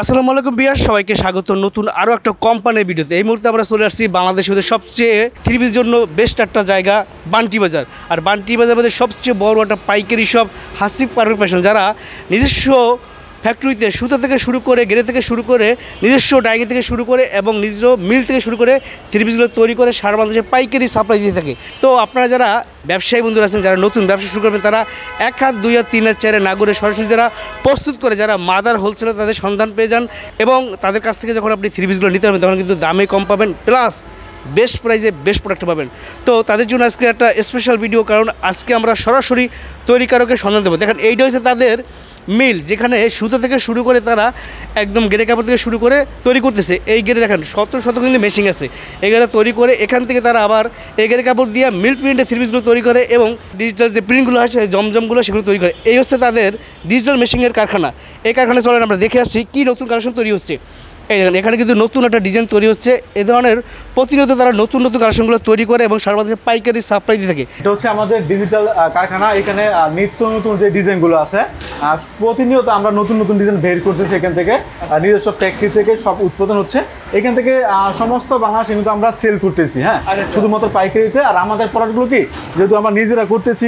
আসসালামু আলাইকুম বিয়ার সবাইকে স্বাগত নতুন আরও একটা কোম্পানির ভিডিওতে। এই মুহূর্তে আমরা চলে আসছি বাংলাদেশের মধ্যে সবচেয়ে থ্রি পিসের জন্য বেস্ট একটা জায়গা বান্টি বাজার। আর বান্টি বাজার মধ্যে সবচেয়ে বড় একটা পাইকারি শপ হাসিব পারফেক্ট ফ্যাশন, যারা নিজস্ব ফ্যাক্টরিতে সুতা থেকে শুরু করে গেরে থেকে শুরু করে নিজস্ব ডাইং থেকে শুরু করে এবং নিজস্ব মিল থেকে শুরু করে থ্রি পিসগুলো তৈরি করে সারা বাংলাদেশে পাইকারি সাপ্লাই দিয়ে থাকে। তো আপনারা যারা ব্যবসায়ী বন্ধুরা আছেন, যারা নতুন ব্যবসা শুরু করবেন, তারা 1 হাত 2 হাত 3 হাত 4 না করে সরাসরি যারা প্রস্তুত করে যারা মাদার হোলসেলার তাদের সন্ধান পেয়ে যান এবং তাদের কাছ থেকে যখন আপনি থ্রি পিসগুলো নিতে পারবেন তখন কিন্তু দামে কম পাবেন, প্লাস বেস্ট প্রাইসে বেস্ট প্রোডাক্ট পাবেন। তো তাদের জন্য আজকে একটা স্পেশাল ভিডিও, কারণ আজকে আমরা সরাসরি তৈরিকারকের সন্ধান দেবো। দেখেন এইটা হচ্ছে তাদের মিল, যেখানে সুতো থেকে শুরু করে তারা একদম গেরে কাপড় থেকে শুরু করে তৈরি করতেছে। এই গেরে দেখেন শত শত কিন্তু মেশিন আছে, এই গেরে তৈরি করে এখান থেকে তারা আবার এই গেরে কাপড় দিয়ে মিল প্রিন্টের থ্রি পিসগুলো তৈরি করে এবং ডিজিটাল যে প্রিন্টগুলো আছে জমজমগুলো সেগুলো তৈরি করে। এই হচ্ছে তাদের ডিজিটাল মেশিনের কারখানা। এই কারখানায় চলেন আমরা দেখে আসছি কী নতুন কালেকশন তৈরি হচ্ছে। এই দেখেন এখানে কিন্তু নতুন একটা ডিজাইন তৈরি হচ্ছে। এই ধরনের প্রতিনিয়ত তারা নতুন নতুন কালেকশনগুলো তৈরি করে এবং সারা বাংলাদেশে পাইকারি সাপ্লাই দিয়ে থাকে। এটা হচ্ছে আমাদের ডিজিটাল কারখানা। এখানে নিত্য নতুন যে ডিজাইনগুলো আছে প্রতিনিয়ত আমরা নতুন নতুন ডিজাইন বের করতেছি। এখান থেকে নিজস্ব ফ্যাক্টরি থেকে সব উৎপাদন হচ্ছে। এখান থেকে সমস্ত বাংলাদেশে কিন্তু আমরা সেল করতেছি, হ্যাঁ, শুধুমাত্র পাইকারিতে। আর আমাদের প্রোডাক্টগুলো কি, যেহেতু আমরা নিজেরা করতেছি,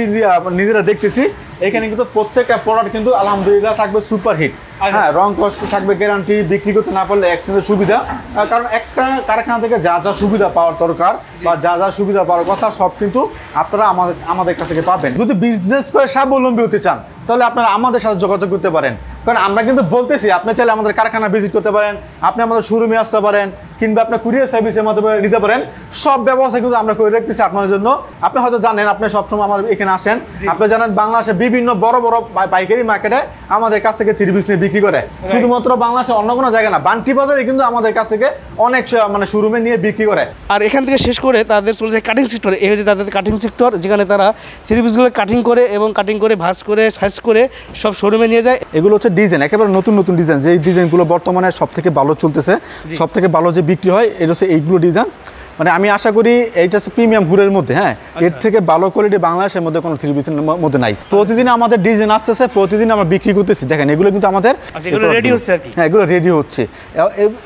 নিজেরা দেখতেছি, এখানে কিন্তু প্রত্যেকটা প্রোডাক্ট কিন্তু আলহামদুলিল্লাহ থাকবে সুপার হিট। হ্যাঁ, রং কষ্ট থাকবে গ্যারান্টি, বিক্রি করতে না পারলে এক্সচেঞ্জের সুবিধা। কারণ একটা কারখানা থেকে যা যা সুবিধা পাওয়ার দরকার বা যা যা সুবিধা পাওয়ার কথা সব কিন্তু আপনারা আমাদের কাছ থেকে পাবেন। যদি বিজনেস করে স্বাবলম্বী হতে চান তাহলে আপনারা আমাদের সাথে যোগাযোগ করতে পারেন। কারণ আমরা কিন্তু বলতেছি, আপনি চাইলে আমাদের কারখানা ভিজিট করতে পারেন, আপনি আমাদের শোরুমে আসতে পারেন, কিংবা আপনার কুরিয়ার সার্ভিসের মাধ্যমে নিতে পারেন। সব ব্যবস্থা কিন্তু আমরা করে রাখতেছি আপনার জন্য। আপনি হয়তো জানেন, আপনি সবসময় আমার এখানে আসেন, আপনি জানেন বাংলাদেশে বিভিন্ন বড় বড় পাইকারি মার্কেটে আমাদের কাছ থেকে থ্রি পিস নিয়ে বিক্রি করে। শুধুমাত্র বাংলাদেশে অন্য কোনো জায়গায় না, বান্টি বাজারে কিন্তু আমাদের কাছ থেকে অনেক শোরুমে নিয়ে বিক্রি করে। আর এখান থেকে শেষ করে তাদের চলে যায় কাটিং সেক্টর। এই হচ্ছে তাদের কাটিং সেক্টর, যেখানে তারা থ্রি পিসগুলো কাটিং করে এবং কাটিং করে ভাঁজ করে সাইজ করে সব শোরুমে নিয়ে যায়। এগুলো হচ্ছে ডিজাইন, একেবারে নতুন নতুন ডিজাইন, যে ডিজাইনগুলো বর্তমানে সব থেকে ভালো চলতেছে, সব থেকে ভালো যে বিক্রি হয় এটা হচ্ছে এইগুলো ডিজাইন। মানে আমি আশা করি এইটা হচ্ছে প্রিমিয়াম হুরের মধ্যে, হ্যাঁ, এর থেকে ভালো কোয়ালিটি বাংলাদেশের মধ্যে কোনো থ্রি পিসের মধ্যে নাই। প্রতিদিন আমাদের ডিজাইন আসতেছে, প্রতিদিন আমরা বিক্রি করতেছি। দেখেন এগুলো কিন্তু আমাদের রেডি হচ্ছে আর কি। হ্যাঁ, এগুলো রেডি হচ্ছে।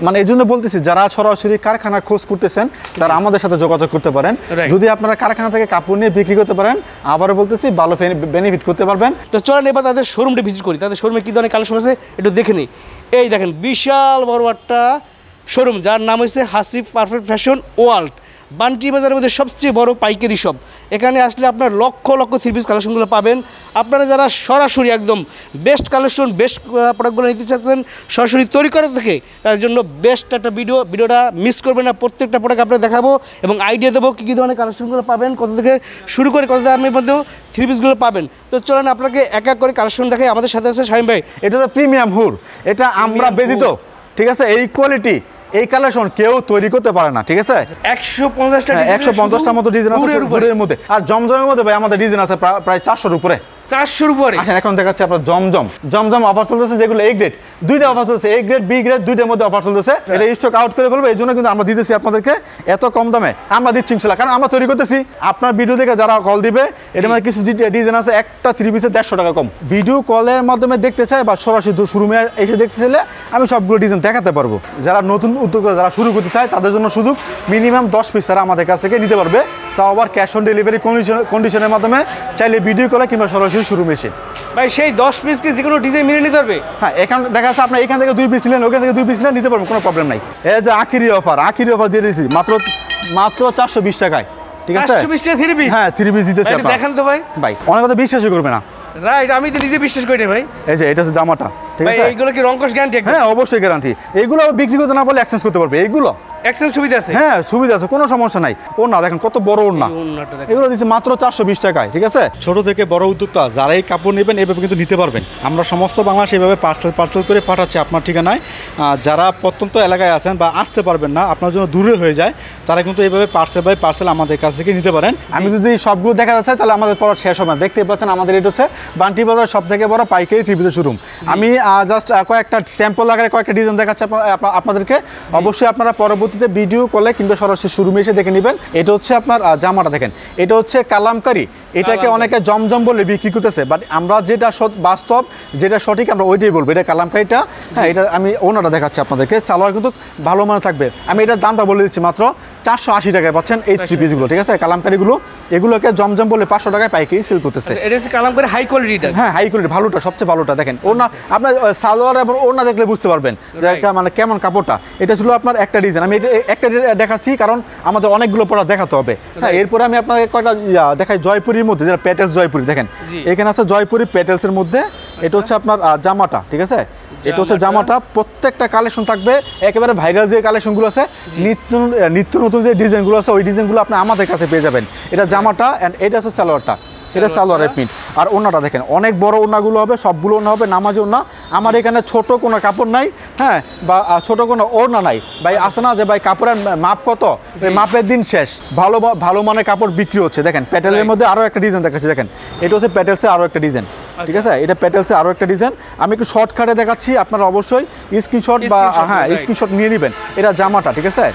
মানে এই জন্য বলতেছি, যারা সরাসরি কারখানা খোঁজ করতেছেন তারা আমাদের সাথে যোগাযোগ করতে পারেন। যদি আপনারা কারখানা থেকে কাপড় নিয়ে বিক্রি করতে পারেন, আবারও বলতেছি ভালো বেনিফিট করতে পারবেন। তো চলেন এবার তাদের শোরুমটা ভিজিট করি, তাদের শোরুমে কী ধরনের কালেকশন আছে একটু দেখে নিই। এই দেখেন বিশাল বড় একটা শোরুম, যার নাম হচ্ছে Hasib perfect fashion world. Bunty বাজারের মধ্যে সবচেয়ে বড় পাইকারি শপ। এখানে আসলে আপনার লক্ষ লক্ষ থ্রি পিস কালেকশনগুলো পাবেন। আপনারা যারা সরাসরি একদম বেস্ট কালেকশন বেস্ট প্রোডাক্টগুলো নিতে চাচ্ছেন সরাসরি তৈরি করা থেকে, তাদের জন্য বেস্ট একটা ভিডিওটা মিস করবেন না। প্রত্যেকটা প্রোডাক্ট আপনারা দেখাবো এবং আইডিয়া দেবো কী কী ধরনের কালেকশনগুলো পাবেন, কত থেকে শুরু করে কত দামের মধ্যেও থ্রি পিসগুলো পাবেন। তো চলেন আপনাকে এক এক করে কালেকশন দেখাই। আমাদের সাথে আছে শাহিম ভাই। এটা তো প্রিমিয়াম হুর, এটা আমরা ব্যতীত, ঠিক আছে, এই কোয়ালিটি এই কালেকশন কেউ তৈরি করতে পারে না, ঠিক আছে। 150টার মতো ডিজাইন আছে হুরের মধ্যে। আর জমজমের মধ্যে ভাই আমাদের ডিজাইন আছে প্রায় 400-র উপরে। 400-র উপরে। আসেন এখন দেখাচ্ছি আপনার জমজম অফার চলতেছে, যেগুলো এ গ্রেড, দুইটা অফার চলছে, এ গ্রেড বি গ্রেড দুইটার মধ্যে অফার চলতেছে। এটা স্টক আউট করে ফেলবো, এই জন্য কিন্তু আমরা দিতেছি আপনাদেরকে এত কম দামে। আমরা দিচ্ছি ইনশাআল্লাহ, কারণ আমরা তৈরি করতেছি। আপনার ভিডিও দেখে যারা কল দিবে, এর মধ্যে কিছু ডিজাইন আছে একটা থ্রি পিসে 150 টাকা কম। ভিডিও কলের মাধ্যমে দেখতে চাই বা সরাসরি শোরুমে এসে দেখতে চাইলে আমি সবগুলো ডিজাইন দেখাতে পারবো। যারা নতুন উদ্যোক্তা যারা শুরু করতে চায় তাদের জন্য সুযোগ, মিনিমাম 10 পিস তারা আমাদের কাছ থেকে নিতে পারবে, তাও আবার ক্যাশ অন ডেলিভারি কন্ডিশনের মাধ্যমে, চাইলে ভিডিও কলে কিংবা সরাসরি শোরুমে এসে। ভাই সেই 10 পিসকে যে কোনো ডিজাইন মিলিয়ে নিতে পারবে? হ্যাঁ, এখানে দেখা যাচ্ছে আপনার এখান থেকে 2 পিস নিলেন, ওখান থেকে 2 পিস নিলেন, নিতে পারবেন, কোনো প্রবলেম নাই। এই যে আখিরি অফার দিয়ে দিয়েছি মাত্র 420 টাকায়, ঠিক আছে। 420 টাকা থ্রি পিস? হ্যাঁ, থ্রি পিস দিতেছি। দেখান তো ভাই। ভাই অনেক কথা বিশ্বাসই করবে না। রাইট, আমি তো নিজে বিশ্বাস করি না ভাই। এই যে এটা হচ্ছে জামাটা, ঠিক আছে। এইগুলো কি রংকশ গ্যারান্টি? হ্যাঁ, অবশ্যই গ্যারান্টি। এগুলো বিক্রি করতে না পারলে এক্সচেঞ্জ করতে পারবে। এইগুলো এক্সচেঞ্জ সুবিধা আছে? হ্যাঁ, সুবিধা আছে, কোনো সমস্যা নাই। ওর না দেখেন কত বড় ওর না, এগুলো দিচ্ছে মাত্র 420 টাকায়, ঠিক আছে। ছোট থেকে বড় উদ্যোক্তা যারা এই কাপড় নেবেন এভাবে কিন্তু নিতে পারবেন। আমরা সমস্ত বাংলাদেশ এইভাবে পার্সেল করে পাঠাচ্ছি আপনার ঠিকানায়। যারা প্রত্যন্ত এলাকায় আছেন বা আসতে পারবেন না, আপনার জন্য দূরে হয়ে যায়, তারা কিন্তু এইভাবে পার্সেল আমাদের কাছ থেকে নিতে পারেন। আমি যদি সবগুলো দেখা যাচ্ছে তাহলে আমাদের পড়া শেষ হবে না। দেখতে পাচ্ছেন আমাদের এটা হচ্ছে বান্টি বাজার সব থেকে বড় পাইকারি থ্রি পিসের শোরুম। আমি জাস্ট কয়েকটা স্যাম্পল আকারে কয়েকটা ডিজাইন দেখাচ্ছি আপনাদেরকে। অবশ্যই আপনারা পরবর্তীতে ভিডিও কলে কিংবা সরাসরি শোরুমে এসে দেখে নেবেন। এটা হচ্ছে আপনার জামাটা, দেখেন এটা হচ্ছে কালামকারি এটাকে অনেকে জমজম বলে বিক্রি করতেছে, বাট আমরা যেটা বাস্তব যেটা সঠিক আমরা ওইটাই বলবো। এটা কালামকারিটা, হ্যাঁ, এটা আমি ওনাটা দেখাচ্ছি আপনাদেরকে। সালোয়ার কিন্তু ভালো মানে থাকবে। আমি এটার দামটা বলে দিচ্ছি, মাত্র 480 টাকায় পাচ্ছেন এই 3 পিসগুলো, ঠিক আছে? কালামকারিগুলো এগুলোকে জমজম বলে 500 টাকায় পাইকারি সেল করতেছে। এটা হচ্ছে কালামকারি হাই কোয়ালিটিটা। হ্যাঁ, হাই কোয়ালিটি, ভালোটা, সবচেয়ে ভালোটা। দেখেন ওনা, আপনার সালোয়ার এবং ওনা দেখলে বুঝতে পারবেন যে একটা মানে কেমন কাপড়টা। এটা ছিল আপনার একটা ডিজাইন, আমি এটা একটা দেখাচ্ছি কারণ আমাদের অনেকগুলো পড়া দেখাতে হবে। হ্যাঁ, এরপরে আমি আপনাকে কয়টা দেখাই জয়পুরীর মধ্যে, যেটা প্যাটেলস জয়পুরি। দেখেন এখানে আছে জয়পুরি প্যাটেলসের মধ্যে। এটা হচ্ছে আপনার জামাটা, ঠিক আছে? এটা হচ্ছে জামাটা। প্রত্যেকটা কালেকশন থাকবে একেবারে ভাইরাল যে কালেকশনগুলো আছে, নিত্য নতুন যে ডিজাইনগুলো আছে, ওই ডিজাইনগুলো আপনি আমাদের কাছে পেয়ে যাবেন। এটা জামাটা, অ্যান্ড এটা হচ্ছে সালোয়ারটা, সেটা সালোয়ারের প্রিন্ট। আর ওনাটা দেখেন অনেক বড় ওনাগুলো হবে, সবগুলো ওনা হবে নামাজি ওনা। আমার এখানে ছোট কোনো কাপড় নাই, হ্যাঁ, বা ছোট কোনো ওড়না নাই ভাই। আসে না যে ভাই কাপড়ের মাপ কত, মাপের দিন শেষ। ভালো মানের কাপড় বিক্রি হচ্ছে। দেখেন প্যাটেলের মধ্যে আরও একটা ডিজাইন দেখাচ্ছি। দেখেন এটা হচ্ছে প্যাটেলসে আরও একটা ডিজাইন, ঠিক আছে? এটা প্যাটেলসে আরও একটা ডিজাইন। আমি একটু শর্টকাটে দেখাচ্ছি, আপনারা অবশ্যই স্ক্রিনশট বা হ্যাঁ স্ক্রিনশট নিয়ে নেবেন। এটা জামাটা, ঠিক আছে?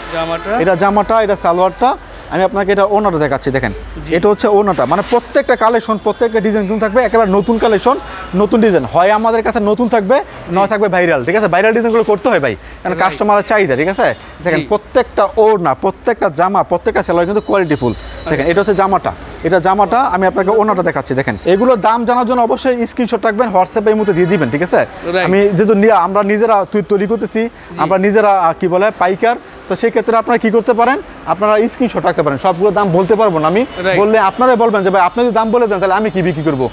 এটা জামাটা, এটা সালোয়ারটা। আমি আপনাকে এটা ওনাটা দেখাচ্ছি। দেখেন এটা হচ্ছে ওনাটা, মানে প্রত্যেকটা কালেকশন, প্রত্যেকটা ডিজাইন কিন্তু থাকবে একেবারে নতুন কালেকশন, নতুন ডিজাইন। হয় আমাদের কাছে নতুন থাকবে, নয় থাকবে ভাইরাল, ঠিক আছে? ভাইরাল ডিজাইনগুলো করতে হয় ভাই, কারণ কাস্টমারের চাহিদা, ঠিক আছে? দেখেন প্রত্যেকটা ওড়না, প্রত্যেকটা জামা, প্রত্যেকটা সেলাই কিন্তু কোয়ালিটিফুল। দেখেন এটা হচ্ছে জামাটা, এটা জামাটা। আমি আপনাকে ওনাটা দেখাচ্ছি। দেখেন এগুলোর দাম জানার জন্য অবশ্যই স্ক্রিনশট রাখবেন, হোয়াটসঅ্যাপে এই মুহূর্তে দিয়ে দিবেন, ঠিক আছে? আমি যেহেতু আমরা নিজেরা তৈরি করতেছি, আমরা নিজেরা কি বলে পাইকার, তো সেক্ষেত্রে আপনারা কি করতে পারেন, আপনারা স্ক্রিনশট রাখতে পারেন। সবগুলো দাম বলতে পারবো না আমি, বললে আপনারাই বলবেন যে ভাই আপনি যদি দাম বলে দেন তাহলে আমি কি বিক্রি করবো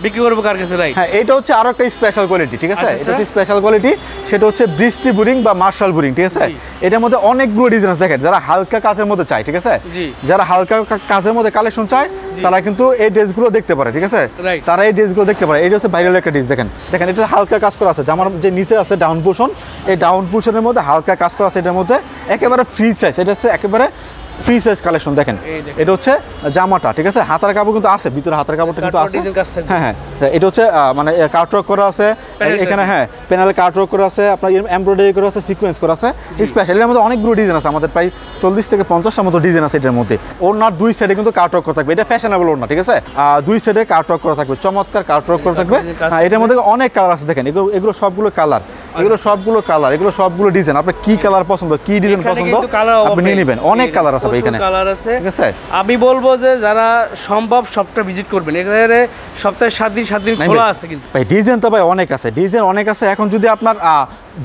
কার কাছে? হ্যাঁ, এটা হচ্ছে আরো একটা স্পেশাল কোয়ালিটি, ঠিক আছে? এটা হচ্ছে স্পেশাল কোয়ালিটি, সেটা হচ্ছে বৃষ্টি বুরিং বা মার্শাল বুরিং, ঠিক আছে? এটার মধ্যে অনেকগুলো ডিজাইন আছে। দেখেন যারা হালকা কাজের মধ্যে চায়, ঠিক আছে? যারা হালকা কাজের মধ্যে কালেকশন চায় তারা কিন্তু এই ড্রেসগুলো দেখতে পারে, ঠিক আছে? তারা এই ড্রেসগুলো দেখতে পারে। এটা হচ্ছে ভাইরাল একটা ড্রেস। দেখেন দেখেন এটা হালকা কাজ করা আছে, জামার যে নিচে আছে ডাউন পোর্শন, এই ডাউন পোর্শনের মধ্যে হালকা কাজ করা আছে। এটার মধ্যে একেবারে ফ্রি সাইজ, এটা হচ্ছে একেবারে ফ্রি সাইজ কালেকশন। দেখেন এটা হচ্ছে জামাটা, ঠিক আছে? হাতার কাপড় কিন্তু আছে, ভিতরে হাতার কাপড়টা কিন্তু আছে। হ্যাঁ হ্যাঁ, এটা হচ্ছে মানে কাটওয়ার্ক করা আছে এখানে, হ্যাঁ, প্যানেলে কাটওয়ার্ক করা আছে, আপনার এমব্রয়ডারি করা আছে, সিকোয়েন্স করা আছে, স্পেশাল। এর মধ্যে অনেকগুলো ডিজাইন আছে, আমাদের প্রায় 40 থেকে 50টার মতো ডিজাইন আছে এটার মধ্যে। ওড়নার দুই সাইডে কিন্তু কাটওয়ার্ক করা থাকবে, এটা ফ্যাশনেবল ওড়না, ঠিক আছে? দুই সাইডে কাটওয়ার্ক করা থাকবে, চমৎকার কাটওয়ার্ক করা থাকবে। হ্যাঁ, এটার মধ্যে অনেক কালার আছে। দেখেন এগুলো সবগুলো কালার, এগুলো সবগুলো ডিজাইন। আপনার কি কালার পছন্দ, কি ডিজাইন পছন্দ, আপনি নিয়ে নেবেন। অনেক কালার আছে এখানে, কালার আছে, ঠিক আছে? আমি বলবো যে যারা সম্ভব সবটা ভিজিট করবেন, এখানে সপ্তাহে 7 দিন খোলা আছে। কিন্তু ভাই ডিজাইন তো ভাই অনেক আছে, ডিজাইন অনেক আছে। এখন যদি আপনার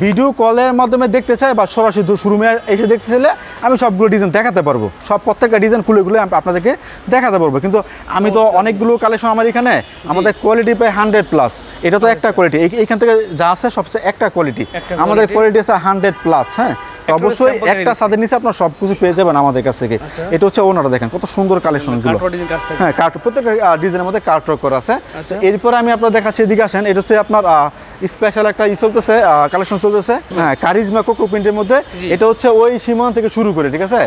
ভিডিও কলের মাধ্যমে দেখতে চাই বা সরাসরি শোরুমে এসে দেখতে চাইলে আমি সবগুলো ডিজাইন দেখাতে পারবো, প্রত্যেকটা ডিজাইন খুলে আপনাদেরকে দেখাতে পারবো। কিন্তু আমি তো অনেকগুলো কালেকশন আমার এখানে, আমাদের কোয়ালিটি প্রায় 100+। এটা তো একটা কোয়ালিটি, এইখান থেকে যা আছে সবচেয়ে একটা কোয়ালিটি, আমাদের কোয়ালিটি আছে 100+। হ্যাঁ, অবশ্যই একটা ছাদের নিচে আপনার সবকিছু পেয়ে যাবেন আমাদের কাছ থেকে। এটা হচ্ছে ওনাটা, দেখেন কত সুন্দর কালেকশনগুলো। হ্যাঁ, প্রত্যেকটা ডিজাইনের মধ্যে কাটওয়ার্ক করা আছে। এরপরে আমি আপনার দেখাচ্ছি, এদিকে আসেন। এটা হচ্ছে আপনার স্পেশাল একটা চলতেছে, কালেকশন চলতেছে, হ্যাঁ, কারিজমা কোকো প্রিন্টের মধ্যে। এটা হচ্ছে ওই সীমানা থেকে শুরু করে, ঠিক আছে?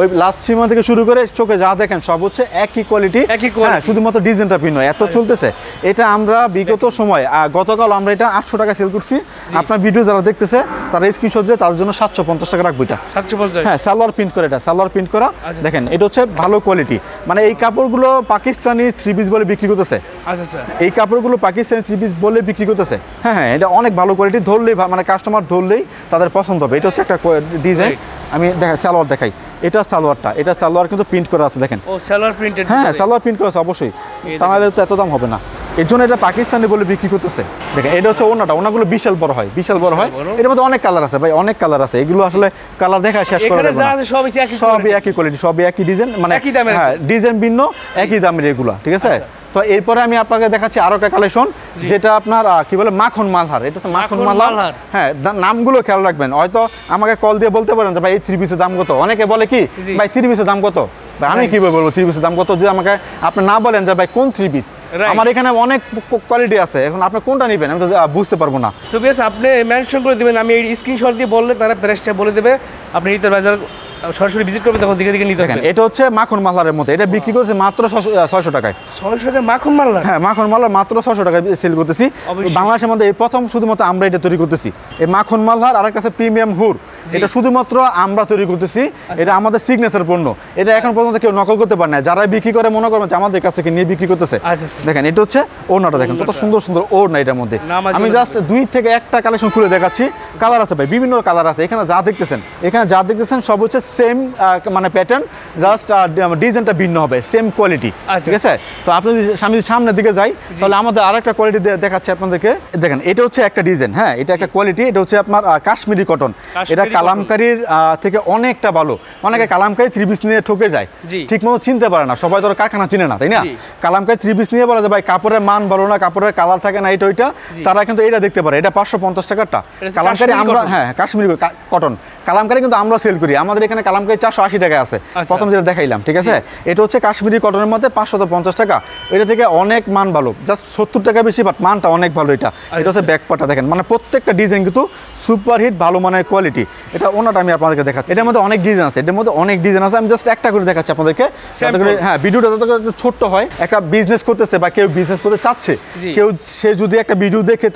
ওই লাস্ট সীমানা থেকে শুরু করে চোখে যা দেখেন সব হচ্ছে একই কোয়ালিটি, হ্যাঁ, শুধুমাত্র ডিজাইনটা ভিন্ন, এত চলতেছে। এটা আমরা বিগত সময়, গতকাল আমরা এটা 800 টাকা সেল করছি। আপনার ভিডিও যারা দেখতেছে তারা স্ক্রিনশট দিয়ে তার জন্য 750 টাকা রাখবো। এটা 750, হ্যাঁ, সালোয়ার প্রিন্ট করা, এটা সালোয়ার প্রিন্ট করা। দেখেন এটা হচ্ছে ভালো কোয়ালিটি, মানে এই কাপড়গুলো পাকিস্তানি 3 পিস বলে বিক্রি করতেছে। এই কাপড়গুলো পাকিস্তানি 3 পিস বলে বিক্রি করতেছে। হ্যাঁ হ্যাঁ, এটা অনেক ভালো কোয়ালিটি, ধরলেই মানে কাস্টমার ধরলেই তাদের পছন্দ হবে। এটা হচ্ছে একটা ডিজাইন, আমি সালোয়ার দেখাই। এটা সালোয়ারটা, এটা সালোয়ার কিন্তু প্রিন্ট করা আছে। দেখেন ও সালোয়ার প্রিন্টেড, হ্যাঁ, সালোয়ার প্রিন্ট করা আছে অবশ্যই, তাহলে তো এত দাম হবে না। এর জন্য এটা পাকিস্তানি বলে বিক্রি করতেছে। দেখেন এটা হচ্ছে ওনাটা, ওনাগুলো বিশাল বড় হয়, বিশাল বড় হয়। এর মধ্যে অনেক কালার আছে ভাই, অনেক কালার আছে। এগুলো আসলে কালার দেখা শেষ করা যাবে না, সবই একই কোয়ালিটি, সবই একই ডিজাইন, মানে হ্যাঁ, ডিজাইন ভিন্ন, একই দামের এগুলো, ঠিক আছে? তো এরপরে আমি আপনাকে দেখাচ্ছি আরো একটা কালেকশন, যেটা আপনার কি বলে মাখন মালহার। এটা হচ্ছে মাখন মালহার। হ্যাঁ, নামগুলো খেয়াল রাখবেন। হয়তো আমাকে কল দিয়ে বলতে পারেন যে ভাই এই 3 পিসের দাম কত। অনেকে বলে কি ভাই 3 পিসের দাম কত, আমি কিভাবে বলবো 3 পিসের দাম কত, যদি আমাকে আপনি না বলেন যে ভাই কোন 3 পিস। আমার এখানে অনেক কোয়ালিটি আছে, এখন আপনি কোনটা নেবেন আমি তো বুঝতে পারবো না। সো বেশ, আপনি মেনশন করে দিবেন, আমি এই স্ক্রিনশট দিয়ে বললে তারা প্রাইসটা বলে দেবে। আপনি ঈদের বাজার সরাসরি ভিজিট করবেন, তখন দিকে নিতে দেখেন। এটা হচ্ছে মাখন মালহারের মধ্যে, এটা বিক্রি করছে মাত্র 600 টাকায়। 600 টাকায় মাখন মালহার? হ্যাঁ, মাখন মালহার মাত্র 600 টাকায় সেল করতেছি। বাংলাদেশের মধ্যে এই প্রথম শুধুমাত্র আমরা এটা তৈরি করতেছি, এই মাখন মালহার। আর একটা আছে প্রিমিয়াম হুর। এটা শুধুমাত্র আমরা তৈরি করতেছি, এটা আমাদের সিগনেচার পণ্য। এটা এখন পর্যন্ত কেউ নকল করতে পারে না। যারা বিক্রি করে মনে করবেন যে আমাদের কাছ থেকে নিয়ে বিক্রি করতেছে। দেখেন এটা হচ্ছে ওড়নাটা, দেখেন কত সুন্দর সুন্দর ওড়না এটার মধ্যে। আমি জাস্ট 2 থেকে 1টা কালেকশন খুলে দেখাচ্ছি। কালার আছে ভাই, বিভিন্ন কালার আছে। এখানে যা দেখতেছেন সব হচ্ছে সেম মানে প্যাটার্ন, জাস্ট ডিজাইনটা ভিন্ন হবে, সেম কোয়ালিটি, ঠিক আছে? তো আপনি যদি সামনের দিকে যাই তাহলে আমাদের আরেকটা কোয়ালিটি দেখাচ্ছি আপনাদেরকে। দেখেন এটা হচ্ছে একটা ডিজাইন, হ্যাঁ এটা একটা কোয়ালিটি। এটা হচ্ছে আপনার কাশ্মীরি কটন। এটা কালামকারীর থেকে অনেকটা ভালো। অনেকে কালামকারী 3 পিস নিয়ে ঠকে যায়, ঠিক মতো চিনতে পারে না, সবাই তো কারখানা চিনে না, তাই না? কালামকারী 3 পিস নিয়ে বলে যে ভাই কাপড়ের মান ভালো না, কাপড়ের কালার থাকে না, এটা ওইটা, তারা কিন্তু এটা দেখতে পারে। এটা 550 টাকাটা কালামকারী আমরা, হ্যাঁ কাশ্মীরি কটন কালামকারী কিন্তু আমরা সেল করি। আমাদের এখানে কালামকারী 480 টাকা আছে, প্রথম যেটা দেখাইলাম, ঠিক আছে? এটা হচ্ছে কাশ্মীরি কটনের মধ্যে 550 টাকা। এটা থেকে অনেক মান ভালো, জাস্ট 70 টাকা বেশি, বাট মানটা অনেক ভালো। এটা হচ্ছে ব্যাকপার্টটা দেখেন, মানে প্রত্যেকটা ডিজাইন কিন্তু সুপার হিট, ভালো মানের কোয়ালিটি। এটা ওনাটা আমি আপনাদেরকে দেখাচ্ছি। এটার মধ্যে অনেক ডিজাইন আছে, আমি জাস্ট একটা করে দেখাচ্ছি আপনাদেরকে। হ্যাঁ ভিডিওটা যত ছোট্ট হয়, একটা বিজনেস করতেছে বা কেউ বিজনেস করতে চাচ্ছে, সে যদি একটা ভিডিও দেখে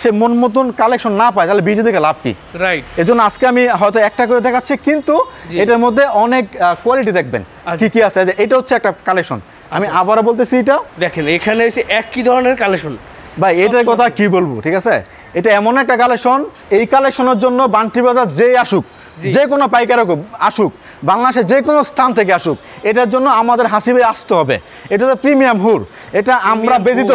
সে মন মতন কালেকশন না পায়, তাহলে ভিডিও দেখে লাভ কি? রাইট। এজন্য আজকে আমি হয়তো একটা করে দেখাচ্ছি, কিন্তু এটার মধ্যে অনেক কোয়ালিটি দেখবেন কি আছে। এটা হচ্ছে একটা কালেকশন, আমি আবারও বলতেছি, এটা দেখেন এখানে এসে একই ধরনের কালেকশন ভাই, এটার কথা কি বলবো, ঠিক আছে? এটা এমন একটা কালেকশন, এই কালেকশনের জন্য বান্টি বাজার যেই আসুক, যে কোনো পাইকার আসুক, বাংলাদেশের যে কোনো স্থান থেকে আসুক, এটার জন্য আমাদের হাসিবে আসতে হবে। এটা তো প্রিমিয়াম হুর, এটা আমরা ব্যতীত,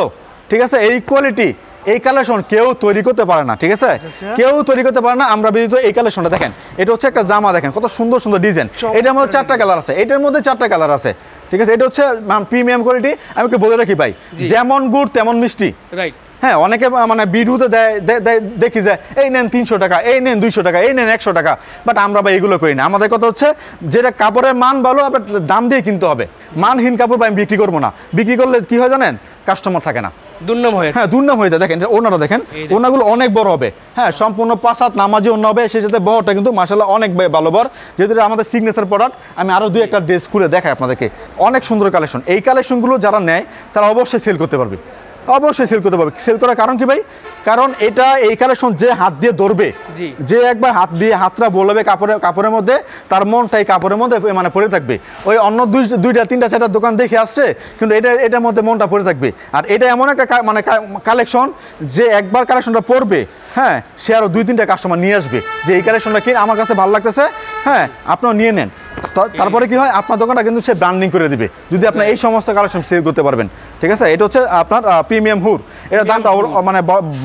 ঠিক আছে? এই কোয়ালিটি, এই কালেকশন কেউ তৈরি করতে পারে না, ঠিক আছে? কেউ তৈরি করতে পারে না, আমরা ব্যতীত। এই কালেকশনটা দেখেন, এটা হচ্ছে একটা জামা, দেখেন কত সুন্দর সুন্দর ডিজাইন। এটার মধ্যে 4টা কালার আছে, এটার মধ্যে 4টা কালার আছে, ঠিক আছে? এটা হচ্ছে প্রিমিয়াম কোয়ালিটি। আমি একটু বলে রাখি ভাই, যেমন গুড় তেমন মিষ্টি, রাইট? হ্যাঁ, অনেকে মানে ভিডিওতে দেখি যায় এই নেন 300 টাকা, এই নেন 200 টাকা, এই নেন 100 টাকা, বাট আমরা ভাই এগুলো করি না। আমাদের কথা হচ্ছে যেটা কাপড়ের মান ভালো, আবার দাম দিয়ে কিনতে হবে। মানহীন কাপড় আমি বিক্রি করবো না। বিক্রি করলে কি হয় জানেন? কাস্টমার থাকে না, দুর্নাম হয়। হ্যাঁ, দুর্নাম হয়ে যায়। দেখেন ওনারা, দেখেন ওনাগুলো অনেক বড় হবে, হ্যাঁ সম্পূর্ণ 5 হাত নামাজি ওনা হবে, সেই সাথে বড়টা কিন্তু মাশাআল্লাহ অনেক ভালো বড়। যেহেতু আমাদের সিগনেচার প্রোডাক্ট, আমি আরো 2-1টা ড্রেস খুলে দেখাই আপনাদেরকে। অনেক সুন্দর কালেকশন। এই কালেকশনগুলো যারা নেয় তারা অবশ্যই সেল করতে পারবে, অবশ্যই সেল করতে পারবে। সেল করার কারণ কি ভাই? কারণ এটা এই কালেকশন যে হাত দিয়ে ধরবে, যে একবার হাতটা বলবে কাপড়ের মধ্যে, তার মনটাই কাপড়ের মধ্যে মানে পড়ে থাকবে। ওই অন্য 2টা 3টা 4টা দোকান দেখে আসছে, কিন্তু এটার মধ্যে মনটা পড়ে থাকবে। আর এটা এমন একটা মানে কালেকশন, যে একবার কালেকশনটা পড়বে, হ্যাঁ সে আরো 2-3টা কাস্টমার নিয়ে আসবে, যে এই কালেকশনটা কি আমার কাছে ভালো লাগতেছে, হ্যাঁ আপনারা নিয়ে নেন। তারপরে কি হয়, আপনার দোকানটা কিন্তু সে ব্র্যান্ডিং করে দিবে, যদি আপনি এই সমস্ত কালেকশন সেল করতে পারবেন, ঠিক আছে? এটা হচ্ছে আপনার প্রিমিয়াম হুর। এটার দামটা মানে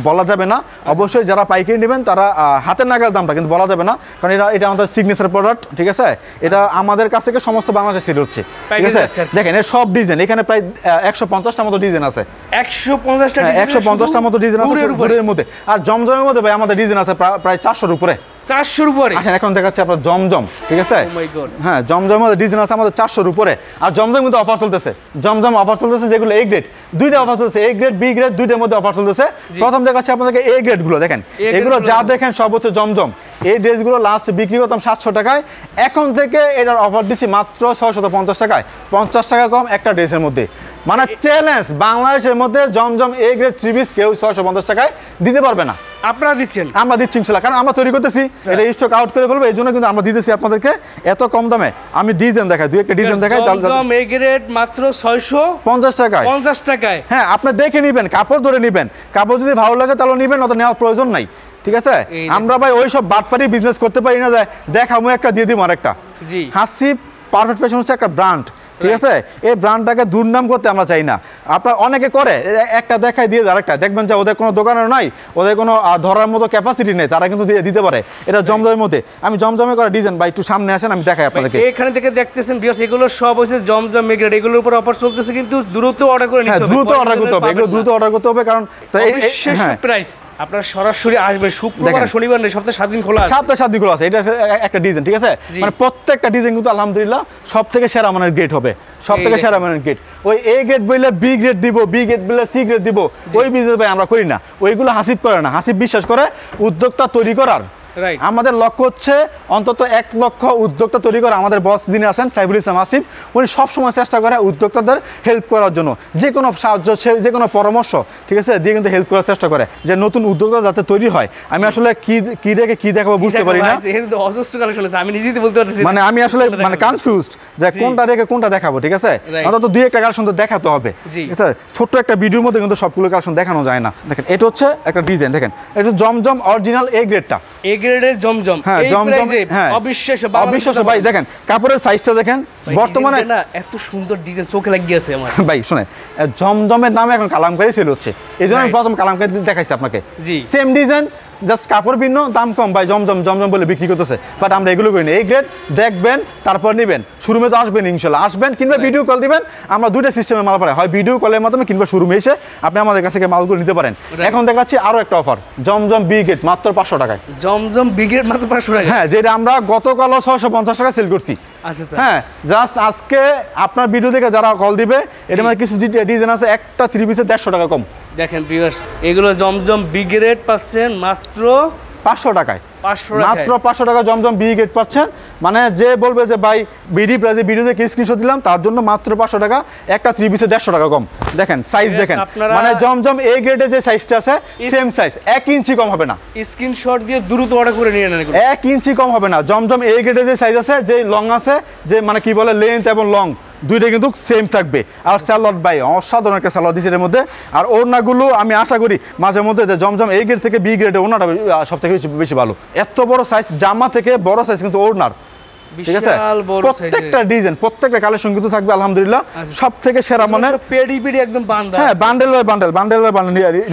বলা যাবে না। অবশ্যই যারা পাইকারি নেবেন তারা হাতের নাগাল দামটা কিন্তু বলা যাবে না, কারণ এটা আমাদের সিগনেচার প্রোডাক্ট, ঠিক আছে? এটা আমাদের কাছ থেকে সমস্ত বাংলাদেশে সেল হচ্ছে, ঠিক আছে? দেখেন এর সব ডিজাইন, এখানে প্রায় 150টার মতো ডিজাইন আছে। 150টার মতো ডিজাইন আছে হুরের মধ্যে। আর জমজমের মধ্যে ভাই আমাদের ডিজাইন আছে প্রায় 400-র উপরে। 400-র উপরে? আসেন এখন দেখাচ্ছি আপনার জমজম, ঠিক আছে? হ্যাঁ, জমজমের ডিজাইন আছে আমাদের 400-র উপরে। আর জমজম কিন্তু অফার চলতেছে, জমজম অফার চলতেছে, যেগুলো এ গ্রেড, 2টা অফার চলতেছে, এ গ্রেড বি গ্রেড 2টার মধ্যে অফার চলতেছে। প্রথম দেখাচ্ছি আপনাদেরকে এ গ্রেড গুলো, দেখেন এগুলো যা দেখেন সব হচ্ছে জমজম। এই ড্রেসগুলো লাস্ট বিক্রি করতাম 700 টাকায়, এখন থেকে এটার অফার দিচ্ছি মাত্র 650 টাকায়, 50 টাকা কম একটা ড্রেসের মধ্যে। মানে চ্যালেঞ্জ, বাংলাদেশের মধ্যে জমজম এ গ্রেড 3 পিস কেউ 650 টাকায় দিতে পারবে না। আপনারা দিচ্ছেন? আমরা দিচ্ছি ইনশাআল্লাহ, কারণ আমরা তৈরি করতেছি, এটা স্টক আউট করে ফেলবো, এই জন্য কিন্তু আমরা দিতেছি আপনাদেরকে এত কম দামে। আমি ডিজাইন দেখাই, 2-1টা ডিজাইন দেখাই। জমজম এ গ্রেড মাত্র 650 টাকায়, 50 টাকায়। হ্যাঁ, আপনি দেখে নেবেন, কাপড় ধরে নেবেন, কাপড় যদি ভালো লাগে তাহলে নেবেন, অত নেওয়ার প্রয়োজন নাই, ঠিক আছে? আমরা ভাই ওই সব বাটপারি বিজনেস করতে পারি না, দেখামু একটা দিয়ে দিব আরেকটা। জি, হাসিব পারফেক্ট ফ্যাশন হচ্ছে একটা ব্র্যান্ড, ঠিক আছে? এই ব্র্যান্ডটাকে দুর্নাম করতে আমরা চাই না। আপনার অনেকে করে একটা দেখায় দিয়ে আরেকটা, দেখবেন যে ওদের কোনো দোকানের নাই, ওদের কোনো ধরার মতো ক্যাপাসিটি নেই, তারা কিন্তু দিতে পারে। এটা জমজমের মধ্যে, আমি জমজমে করা ডিজাইন ভাই একটু সামনে আসেন, আমি দেখাই আপনাদেরকে। এখানে থেকে দেখতেছেন ভিউয়ার্স, এগুলো সব হচ্ছে জমজম মেগ্রেড, এগুলোর উপর অফার চলতেছে, কিন্তু দ্রুত অর্ডার করে নিতে হবে। দ্রুত অর্ডার করতে হবে, এগুলো দ্রুত অর্ডার করতে হবে, কারণ প্রাইস আপনারা সরাসরি আসবেন শুক্রবার শনিবার নেই, সপ্তাহে 7 দিন খোলা আছে। সপ্তাহে 7 দিন খোলা আছে। এটা একটা ডিজাইন, ঠিক আছে? মানে প্রত্যেকটা ডিজাইন কিন্তু আলহামদুলিল্লাহ সব থেকে সেরা মানের গ্রেড হবে, সব থেকে সেরা মানের গ্রেড। ওই এ গ্রেড বললে বি গ্রেড দিব, বি গ্রেড বললে সি গ্রেড দিব, ওই বিজনেস ভাই আমরা করি না। ওইগুলো হাসিব করে না, হাসিব বিশ্বাস করে উদ্যোক্তা তৈরি করার, Right. আমাদের লক্ষ্য হচ্ছে অন্তত 1 লক্ষ উদ্যোক্তা তৈরি করা। আমাদের বস যিনি আছেন সাইফুল ইসলাম আসিফ, উনি সবসময় চেষ্টা করে উদ্যোক্তাদের হেল্প করার জন্য, যে কোনো সাহায্য, যে কোনো পরামর্শ, ঠিক আছে, দিয়ে কিন্তু হেল্প করার চেষ্টা করে, যে নতুন উদ্যোক্তা যাতে তৈরি হয়। আমি আসলে কি রেখে কি দেখাবো বুঝতে পারি না, এর তো অজস্র কালেকশন আছে, আমি নিজেই তো বলতে পারতেছি না। মানে আমি আসলে মানে কনফিউজড যে কোনটা রেখে কোনটা দেখাবো, ঠিক আছে। Right. অন্তত 2-1টা কালেকশন তো দেখাতে হবে, জি। ঠিক আছে। ছোট্ট একটা ভিডিওর মধ্যে কিন্তু সবগুলো কালেকশন দেখানো যায় না। দেখেন এটা হচ্ছে একটা ডিজাইন, দেখেন এটা জমজম অরিজিনাল এ গ্রেডটা। এ গ্রেডের জমজম, হ্যাঁ, এই জমজম, প্রাইসে হ্যাঁ, অবিশ্বাস্য, অবিশ্বাস্য ভাই। দেখেন কাপড়ের সাইজটা দেখেন, ভাই, বর্তমানে ডিজাইনটা না এত সুন্দর ডিজাইন চোখে লাগিয়েছে আমার। ভাই শুনে, জমজমের নামে এখন কালামকারি সেল হচ্ছে, এই জন্য আমি Right. প্রথম কালামকারি দেখাইছি আপনাকে। জি। সেম ডিজাইন, জাস্ট কাপড় ভিন্ন, দাম কম, ভাই জমজম বলে বিক্রি করতেছে। বাট আমরা এগুলো করি না, এই গ্রেড দেখবেন তারপর নেবেন। শোরুমে তো আসবেন ইনশাল্লাহ, আসবেন কিংবা ভিডিও কল দিবেন। আমরা দুইটা সিস্টেমে মাল পাঠাই, হয় ভিডিও কলের মাধ্যমে কিংবা শোরুমে এসে আপনি আমাদের কাছ থেকে মালগুলো নিতে পারেন। এখন দেখাচ্ছি আরো একটা অফার, জমজম বি গ্রেড মাত্র 500 টাকায়। জমজম বিগ্রেড মাত্র 500 টাকা। হ্যাঁ, যেটা আমরা গতকালও 650 টাকা সেল করছি। আচ্ছা স্যার। হ্যাঁ, জাস্ট আজকে আপনার ভিডিও দেখে যারা কল দিবে, এর মধ্যে কিছু ডিজাইন আছে, একটা 3 পিসে 150 টাকা কম। দেখেন ভিউয়ার্স, এগুলো জমজম বিগ্রেড পাচ্ছেন মাত্র 500 টাকায়, 500 টাকা। মাত্র 500 টাকা জমজম বি গ্রেড পাচ্ছেন। মানে যে বলবে যে ভাই বিডি প্রাইসে ভিডিওতে কি স্ক্রিনশট দিলাম, তার জন্য মাত্র 500 টাকা, একটা 3 পিসে 150 টাকা কম। দেখেন সাইজ দেখেন, আপনারা- মানে জমজম এ গ্রেডে যে সাইজটা আছে সেম সাইজ, 1 ইঞ্চি কম হবে না, স্ক্রিনশট দিয়ে দ্রুত অর্ডার করে নিয়ে নেন এগুলো। 1 ইঞ্চি কম হবে না। জমজম এ গ্রেডে যে সাইজ আছে, যে লং আছে, যে মানে কি বলে লেন্থ এবং লং দুইটা কিন্তু সেম থাকবে। আর স্যালাড ভাই অসাধারণ একটা স্যালাড দিচ্ছে এর মধ্যে। আর ওড়নাগুলো আমি আশা করি মাঝে মধ্যে যে জমজম এ গ্রেড থেকে বি গ্রেডে ওড়নাটা সব থেকে বেশি ভালো। এত বড় সাইজ, জামা থেকে বড় সাইজ কিন্তু ওড়নার, ঠিক আছে। বিশাল বড় সাইজের। প্রত্যেকটা ডিজাইন, প্রত্যেকটা কালেকশন কিন্তু থাকবে আলহামদুলিল্লাহ সব থেকে সেরা মানের। পেডি একদম বান্দা। হ্যাঁ, বান্ডেল বাই বান্ডেল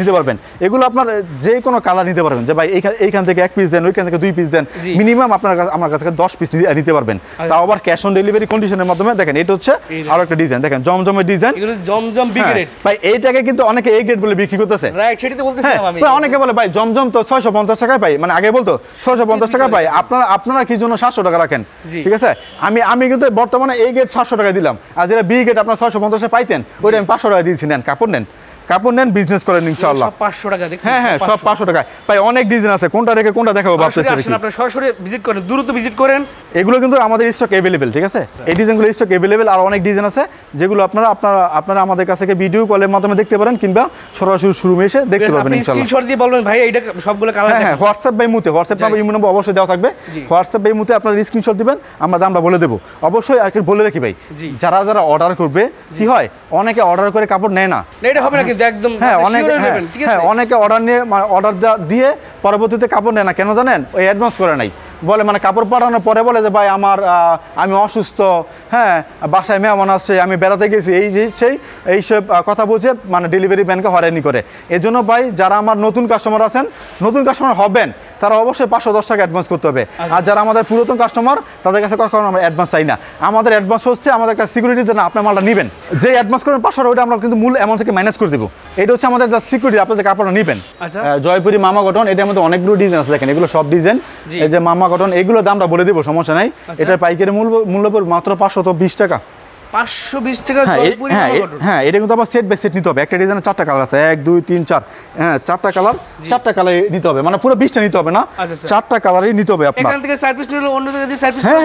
নিতে পারবেন। এগুলো আপনার যে কোনো কালার নিতে পারবেন, যে ভাই এইখান থেকে 1 পিস দেন, ওইখান থেকে 2 পিস দেন, জি। মিনিমাম আপনার কাছে আমার কাছে 10 পিস নিতে পারবেন। তাও আবার ক্যাশ অন ডেলিভারি কন্ডিশনের মাধ্যমে। দেখেন এটা হচ্ছে আরো একটা ডিজাইন, দেখেন জমজমের ডিজাইন। এগুলো জমজম বিগ্রেড। ভাই এইটাকে কিন্তু অনেকে এ গ্রেড বলে বিক্রি করতেছে। রাইট, সেটাই তো হ্যাঁ, বলতেছিলাম আমি। তো অনেকে বলে ভাই জমজম তো 650 টাকায় পাই, মানে আগে বলতো 650 টাকা পাই, আপনারা কি জন্য 700 টাকা রাখেন, জি। ঠিক আছে। আমি কিন্তু বর্তমানে এই গেট 700 টাকা দিলাম, আর যেটা বি গেট আপনার 650 পাইতেন, ওইটা আমি 500 টাকা দিয়েছি। নেন কাপড় নেন, বিজনেস করেন ইনশাআল্লাহ। সব 500 টাকা দেখছেন। হ্যাঁ, সব 500 টাকা। ভাই অনেক ডিজাইন আছে, কোনটা রেখে কোনটা দেখাবো ভাবতেছি। আসুন, আপনারা সরাসরি ভিজিট করেন, দ্রুত ভিজিট করেন। এগুলো কিন্তু আমাদের স্টক अवेलेबल, ঠিক আছে। এই ডিজাইনগুলো স্টক अवेलेबल, আর অনেক ডিজাইন আছে যেগুলো আপনারা আমাদের কাছ থেকে ভিডিও কলের মাধ্যমে দেখতে পারেন, কিংবা সরাসরি শোরুমে এসে দেখতে পারবেন আপনি ইনশাআল্লাহ। স্ক্রিনশট দিয়ে বলবেন ভাই এইটা সবগুলো কালার হ্যাঁ, দেখেন। হোয়াটসঅ্যাপ বাই মুতে, হোয়াটসঅ্যাপ নাম্বার ইমো নাম্বার অবশ্যই দেওয়া থাকবে। জি। হোয়াটসঅ্যাপ বাই মুতে আপনারা স্ক্রিনশট দিবেন, আমরা দামটা বলে দেবো। অবশ্যই আর কি বলে রাখি ভাই, জি। যারা অর্ডার করবে, কি হয় অনেকে অর্ডার করে কাপড় নেয় না। না, এটা হবে না কিন্তু একদম হ্যাঁ, আপনি অনেকে sure নেবেন, ঠিক আছে? অনেকে অর্ডার নিয়ে অর্ডার দিয়ে পরবর্তীতে কাপড় নেয় না, কেন জানেন? ওই অ্যাডভান্স করে নাই বলে, মানে কাপড় পাঠানোর পরে বলে যে ভাই আমি অসুস্থ, হ্যাঁ বাসায় মেহমান আসছে, আমি বেড়াতে গেছি, এইসব কথা বুঝে মানে ডেলিভারি ম্যানকে হয়রানি করে। এই জন্য ভাই যারা আমার নতুন কাস্টমার আছেন, নতুন কাস্টমার হবেন, তারা অবশ্যই 510 টাকা অ্যাডভান্স করতে হবে। আর যারা আমাদের পুরাতন কাস্টমার, তাদের কাছে কখনো আমরা অ্যাডভান্স চাই না। আমাদের অ্যাডভান্স হচ্ছে আমাদের একটা সিকিউরিটি, যে না আপনি মালটা নেবেন, যে অ্যাডভান্স করবেন 500 ওইটা আমরা কিন্তু মূল অ্যামাউন্ট থেকে মাইনাস করে দেবো। এটা হচ্ছে আমাদের যা সিকিউরিটি, আপনি যে কাপড়টা নেবেন। আচ্ছা। জয়পুরি মামা কটন, এটার মধ্যে অনেকগুলো ডিজাইন আছে, দেখেন এগুলো সব ডিজাইন। জি। এই যে মামা কটন, এগুলো দামটা বলে দেবো, সমস্যা নাই। এটার পাইকারি মূল্য পড়বে মাত্র 520 টাকা। 520 টাকা হ্যাঁ, জয়পুরি মামা কটন। হ্যাঁ, এটা কিন্তু আবার সেট বাই সেট নিতে হবে। একটা ডিজাইনের 4টা কালার আছে, 1 2 3 4, হ্যাঁ 4টা কালার, 4টা কালার নিতে হবে, মানে পুরো 20টা নিতে হবে না, আচ্ছা, আচ্ছা। 4টা কালারই নিতে হবে আপনার। এখান থেকে 4 পিস নিলে অন্য জায়গা দিয়ে 4 পিস হ্যাঁ,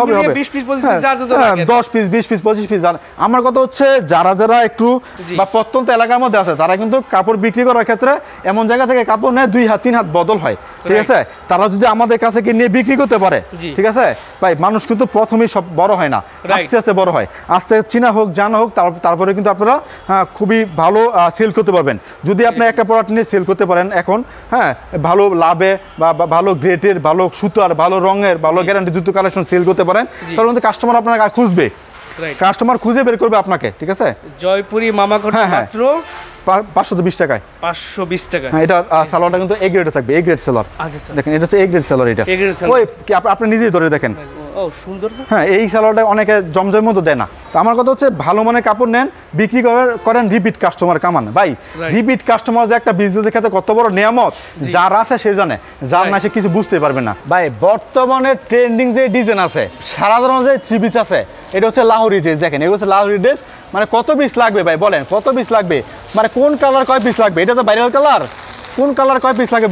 হবে 20 পিস 25 পিস যার যত লাগে। 10 পিস 20 পিস 25 পিস। আমার কথা হচ্ছে যারা একটু জি। বা প্রত্যন্ত এলাকার মধ্যে আছে, তারা কিন্তু কাপড় বিক্রি করার ক্ষেত্রে এমন জায়গা থেকে কাপড় নেয় 2 হাত 3 হাত বদল হয়, ঠিক Right. আছে। তারা যদি আমাদের কাছে কি নিয়ে বিক্রি করতে পারে, জি। ঠিক আছে ভাই, মানুষ কিন্তু প্রথমেই সব বড় হয় না, Right. আস্তে আস্তে বড় হয়, আস্তে চিনা হোক জানা হোক, তারপরে কিন্তু আপনারা খুবই ভালো সেল করতে পারবেন। যদি আপনি একটা প্রোডাক্ট নিয়ে সেল করতে পারেন এখন, হ্যাঁ ভালো লাভে বা ভালো গ্রেডের, ভালো সুতার, ভালো রঙের, ভালো গ্যারান্টি জুতো কালেকশন সেল করতে পারেন, তাহলে কিন্তু কাস্টমার আপনার খুঁজবে, Right. কাস্টমার খুঁজে বের করবে আপনাকে, ঠিক আছে। জয়পুরি মামা কটন হ্যাঁ, হ্যাঁ। মাত্র 520 টাকায়। 520 টাকা। হ্যাঁ, এটা সালোয়ারটা কিন্তু এ গ্রেডে থাকবে, এ গ্রেড সেলার। আচ্ছা আচ্ছা। দেখেন এটা হচ্ছে এ গ্রেড সেলার, এটা A grade seller। ওই কি আপনি নিজেই ধরে দেখেন। ও সুন্দর তো। হ্যাঁ, এই সালোয়ারটা অনেকে জমজমের মতো দেয় না। তো আমার কথা হচ্ছে ভালো মানের কাপড় নেন, বিক্রি করেন, রিপিট কাস্টমার কামান ভাই। Right. রিপিট কাস্টমার যে একটা বিজনেসের ক্ষেত্রে কত বড় নিয়ামত, যার আছে সে জানে, যার না সে কিছু বুঝতে পারবে না। ভাই বর্তমানে ট্রেন্ডিং যে ডিজাইন আছে, সারা ধরনের যে 3 পিস আছে, এটা হচ্ছে লাহোরি ড্রেস। দেখেন এগুলো হচ্ছে লাহোরি ড্রেস, মানে কত পিস লাগবে ভাই বলেন, কত পিস লাগবে, মানে কোন কালার কয় পিস লাগবে? এটা তো ভাইরাল কালার, কোন কালার কয় পিস লাগে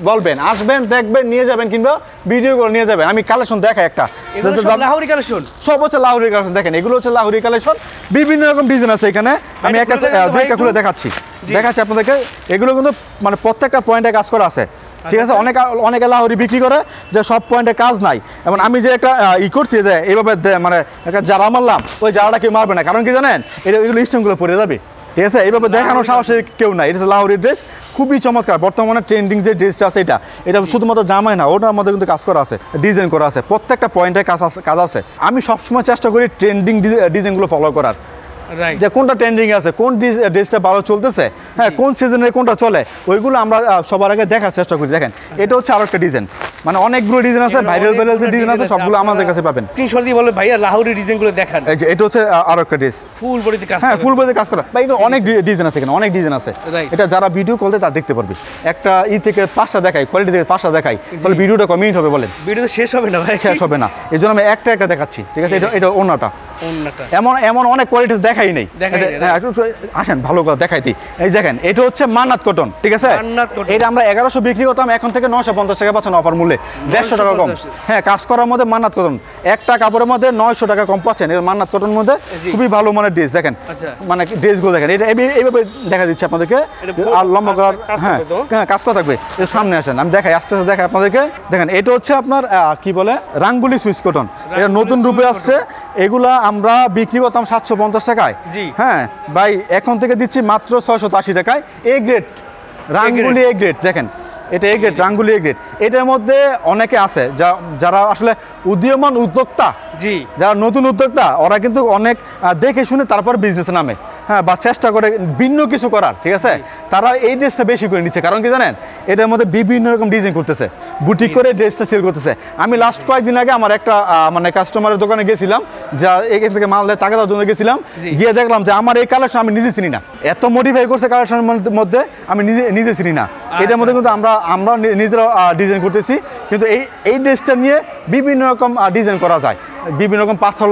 বলবেন, আসবেন দেখবেন নিয়ে যাবেন, কিংবা ভিডিও করে নিয়ে যাবেন। আমি কালেকশন দেখাই একটা, লাহোরি কালেকশন, সব হচ্ছে লাহোরি কালেকশন। দেখেন এগুলো হচ্ছে লাহোরি কালেকশন, বিভিন্ন রকম ডিজাইন আছে এখানে। আমি একটা খুলে দেখাচ্ছি আপনাদেরকে। এগুলো কিন্তু মানে প্রত্যেকটা পয়েন্টে কাজ করা আছে, ঠিক আছে। অনেকে লাহোরি বিক্রি করে যে সব পয়েন্টে কাজ নাই। এবং আমি যে একটা করছি যে এইভাবে মানে একটা যারা মারলাম, ওই যারাটা কেউ মারবে না, কারণ কি জানেন, এগুলো স্টোনগুলো পরে যাবে, ঠিক আছে। এইভাবে দেখানোর সাহসে কেউ নাই। এটা লাহোরি ড্রেস, খুবই চমৎকার। বর্তমানে ট্রেন্ডিং যে ড্রেসটা আছে এটা শুধুমাত্র জামাই না, ওটার মধ্যে কিন্তু কাজ করা আছে, ডিজাইন করা আছে, প্রত্যেকটা পয়েন্টে কাজ আছে। আমি সবসময় চেষ্টা করি ট্রেন্ডিং ডিজাইনগুলো ফলো করার, যে কোনটা ট্রেন্ডিং আছে, কোন ড্রেসটা ভালো চলতেছে, হ্যাঁ কোন সিজনে কোনটা চলে, ওইগুলো আমরা সবার আগে দেখার চেষ্টা করি। দেখেন এটা হচ্ছে আরো একটা ডিজাইন, মানে অনেকগুলো ডিজাইন আছে, ভাইরাল যে ডিজাইন আছে সবগুলো আমাদের কাছে পাবেন। স্ক্রিনশট দিয়ে বলে ভাইয়া লাহোরি ডিজাইনগুলো দেখান। এই যে এটা হচ্ছে আরো একটা ড্রেস, ফুল বডিতে কাজ, হ্যাঁ ফুল বডিতে কাজ করা। ভাই অনেক ডিজাইন আছে এখানে, অনেক ডিজাইন আছে। এটা যারা ভিডিও করতে তারা দেখতে পারবে। একটা থেকে 5টা দেখাই, কোয়ালিটি থেকে 5টা দেখাই, তাহলে ভিডিওটা কয় মিনিট হবে বলেন? ভিডিও তো শেষ হবে না ভাই, শেষ হবে না। এই জন্য আমি একটা দেখাচ্ছি, ঠিক আছে। এটা ওন্নাটা, এমন অনেক কোয়ালিটি দেখাই নেই। আসেন ভালো করে দেখাই দিই। এই দেখেন এটা হচ্ছে মান্নাত কটন, ঠিক আছে। এটা আমরা 1100 বিক্রি করতাম, এখন থেকে 950 টাকা পাচ্ছেন অফার মূল্যে, 150 টাকা কম। হ্যাঁ কাজ করার মধ্যে মান্নাত কটন, একটা কাপড়ের মধ্যে 900 টাকা কম পাচ্ছেন। এর মান্নাত কটন মধ্যে খুবই ভালো মানের ড্রেস। দেখেন মানে ড্রেসগুলো দেখেন, এটা এইভাবে দেখা দিচ্ছে আপনাদেরকে, আর লম্বা করার, হ্যাঁ কাজ করা থাকবে। এর সামনে আসেন, আমি দেখাই, আস্তে আস্তে দেখাই আপনাদেরকে। দেখেন এটা হচ্ছে আপনার কি বলে, রাঙ্গুলি সুইচ কটন। এটা নতুন রূপে আসছে। এগুলা আমরা বিক্রি করতাম 750 টাকায়, হ্যাঁ ভাই এখন থেকে দিচ্ছি মাত্র 680 টাকায়। এ গ্রেড রাঙ্গুলি, এ গ্রেড দেখেন, এটা এ গ্রেড রাঙ্গুলি, এ গ্রেড। এটার মধ্যে অনেকে আছে যারা আসলে উদীয়মান উদ্যোক্তা, যারা নতুন উদ্যোক্তা, ওরা কিন্তু অনেক দেখে শুনে তারপর বিজনেস নামে, হ্যাঁ বা চেষ্টা করে ভিন্ন কিছু করার, ঠিক আছে। তারা এই ড্রেসটা বেশি করে নিচ্ছে, কারণ কি জানেন, এটার মধ্যে বিভিন্ন রকম ডিজাইন করতেছে, বুটিক করে ড্রেসটা সেল করতেছে। আমি লাস্ট কয়েকদিন আগে আমার একটা মানে কাস্টমারের দোকানে গেছিলাম, যা এখান থেকে মাল দেয় টাকা দেওয়ার জন্য গেছিলাম, গিয়ে দেখলাম যে আমার এই কালেকশন আমি নিজে চিনি না, এত মডিফাই করছে কালেকশনের মধ্যে, আমি নিজে চিনি না। এটার মধ্যে কিন্তু আমরা নিজেরা ডিজাইন করতেছি, কিন্তু এই ড্রেসটা নিয়ে বিভিন্ন রকম ডিজাইন করা যায়, বিভিন্ন রকম পাথর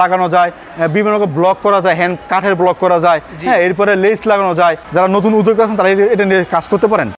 লাগানো যায়, বিভিন্ন রকম ব্লক করা যায়, হ্যান্ড কাঠের ব্লক করা যায়, হ্যাঁ এরপরে লেস লাগানো যায়। যারা নতুন উদ্যোক্তা আছেন তারা এটা নিয়ে কাজ করতে পারেন।